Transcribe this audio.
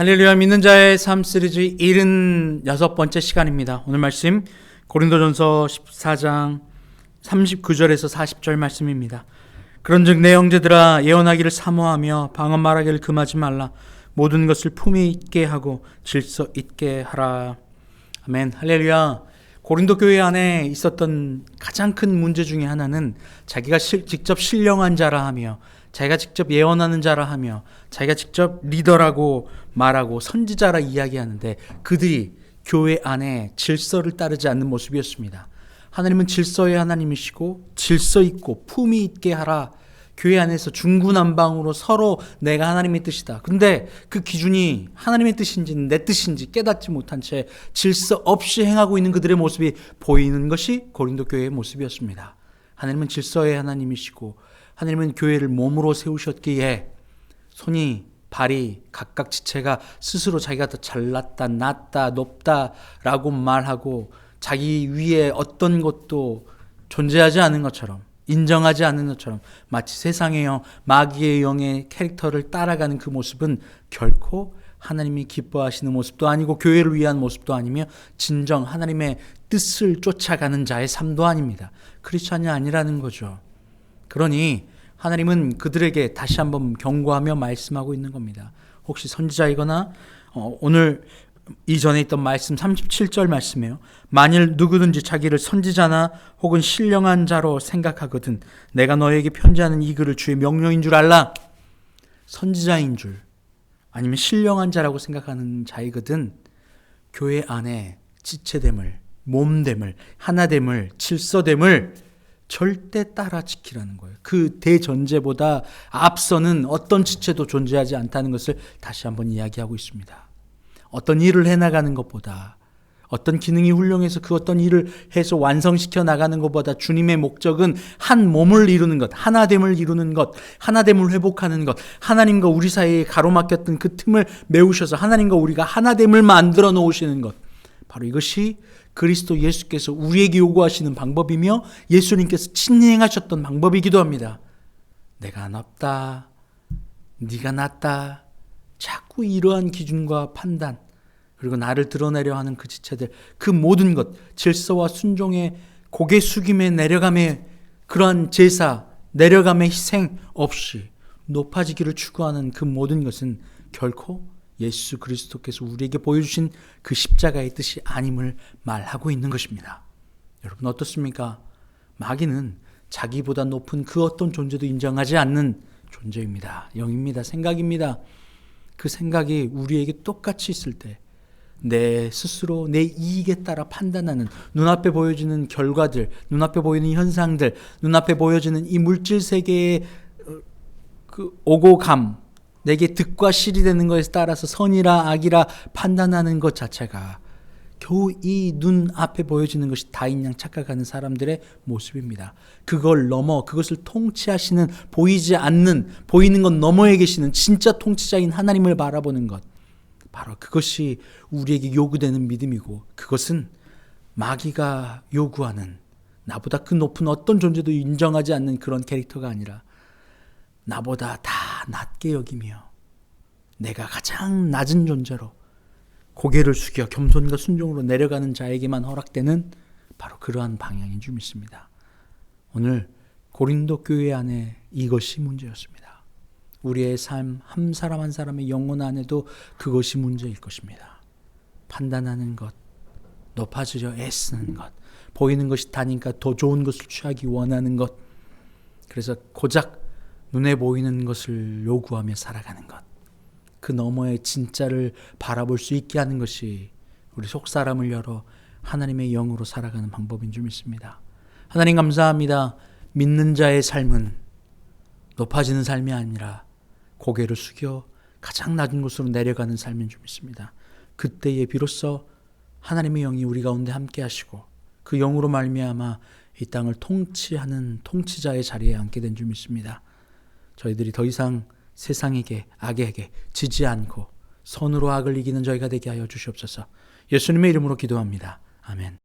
할렐루야. 믿는 자의 삶 시리즈 76번째 시간입니다. 오늘 말씀 고린도전서 14장 39절에서 40절 말씀입니다. 그런즉 내 형제들아, 예언하기를 사모하며 방언 말하기를 금하지 말라. 모든 것을 품위 있게 하고 질서 있게 하라. 아멘. 할렐루야. 고린도 교회 안에 있었던 가장 큰 문제 중에 하나는 자기가 직접 신령한 자라 하며, 자기가 직접 예언하는 자라 하며, 자기가 직접 리더라고 말하고 선지자라 이야기하는데 그들이 교회 안에 질서를 따르지 않는 모습이었습니다. 하나님은 질서의 하나님이시고 질서 있고 품위 있게 하라. 교회 안에서 중구난방으로 서로 내가 하나님의 뜻이다. 근데 그 기준이 하나님의 뜻인지 내 뜻인지 깨닫지 못한 채 질서 없이 행하고 있는 그들의 모습이 보이는 것이 고린도 교회의 모습이었습니다. 하나님은 질서의 하나님이시고 하나님은 교회를 몸으로 세우셨기에 손이 발이 각각 지체가 스스로 자기가 더 잘났다, 낫다, 높다라고 말하고 자기 위에 어떤 것도 존재하지 않은 것처럼, 인정하지 않는 것처럼 마치 세상의 영, 마귀의 영의 캐릭터를 따라가는 그 모습은 결코 하나님이 기뻐하시는 모습도 아니고 교회를 위한 모습도 아니며 진정 하나님의 뜻을 쫓아가는 자의 삶도 아닙니다. 크리스찬이 아니라는 거죠. 그러니 하나님은 그들에게 다시 한번 경고하며 말씀하고 있는 겁니다. 혹시 선지자이거나 오늘 이전에 있던 말씀 37절 말씀이에요. 만일 누구든지 자기를 선지자나 혹은 신령한 자로 생각하거든 내가 너에게 편지하는 이 글을 주의 명령인 줄 알라. 선지자인 줄 아니면 신령한 자라고 생각하는 자이거든 교회 안에 지체됨을, 몸됨을, 하나됨을, 질서됨을 절대 따라 지키라는 거예요. 그 대전제보다 앞서는 어떤 지체도 존재하지 않다는 것을 다시 한번 이야기하고 있습니다. 어떤 일을 해나가는 것보다, 어떤 기능이 훌륭해서 그 어떤 일을 해서 완성시켜 나가는 것보다 주님의 목적은 한 몸을 이루는 것, 하나됨을 이루는 것, 하나됨을 회복하는 것, 하나님과 우리 사이에 가로막혔던 그 틈을 메우셔서 하나님과 우리가 하나됨을 만들어 놓으시는 것, 바로 이것이 그리스도 예수께서 우리에게 요구하시는 방법이며 예수님께서 친히 행하셨던 방법이기도 합니다. 내가 높다, 네가 낮다, 자꾸 이러한 기준과 판단, 그리고 나를 드러내려 하는 그 지체들, 그 모든 것, 질서와 순종의 고개 숙임의 내려감의 그러한 제사, 내려감의 희생 없이 높아지기를 추구하는 그 모든 것은 결코 예수 그리스도께서 우리에게 보여주신 그 십자가의 뜻이 아님을 말하고 있는 것입니다. 여러분 어떻습니까? 마귀는 자기보다 높은 그 어떤 존재도 인정하지 않는 존재입니다. 영입니다. 생각입니다. 그 생각이 우리에게 똑같이 있을 때 내 스스로 내 이익에 따라 판단하는 눈앞에 보여지는 결과들, 눈앞에 보이는 현상들, 눈앞에 보여지는 이 물질 세계의 그 오고 감, 내게 득과 실이 되는 것에 따라서 선이라 악이라 판단하는 것 자체가 겨우 이 눈앞에 보여지는 것이 다인 양 착각하는 사람들의 모습입니다. 그걸 넘어 그것을 통치하시는 보이지 않는, 보이는 것 너머에 계시는 진짜 통치자인 하나님을 바라보는 것, 바로 그것이 우리에게 요구되는 믿음이고, 그것은 마귀가 요구하는 나보다 그 높은 어떤 존재도 인정하지 않는 그런 캐릭터가 아니라 나보다 다 낮게 여기며 내가 가장 낮은 존재로 고개를 숙여 겸손과 순종으로 내려가는 자에게만 허락되는 바로 그러한 방향인 줄 믿습니다. 오늘 고린도 교회 안에 이것이 문제였습니다. 우리의 삶 한 사람 한 사람의 영혼 안에도 그것이 문제일 것입니다. 판단하는 것, 높아지려 애쓰는 것, 보이는 것이 다니까 더 좋은 것을 취하기 원하는 것, 그래서 고작 눈에 보이는 것을 요구하며 살아가는 것, 그 너머의 진짜를 바라볼 수 있게 하는 것이 우리 속사람을 열어 하나님의 영으로 살아가는 방법인 줄 믿습니다. 하나님 감사합니다. 믿는 자의 삶은 높아지는 삶이 아니라 고개를 숙여 가장 낮은 곳으로 내려가는 삶인 줄 믿습니다. 그때에 비로소 하나님의 영이 우리 가운데 함께 하시고 그 영으로 말미암아 이 땅을 통치하는 통치자의 자리에 앉게 된 줄 믿습니다. 저희들이 더 이상 세상에게, 악에게 지지 않고 선으로 악을 이기는 저희가 되게 하여 주시옵소서. 예수님의 이름으로 기도합니다. 아멘.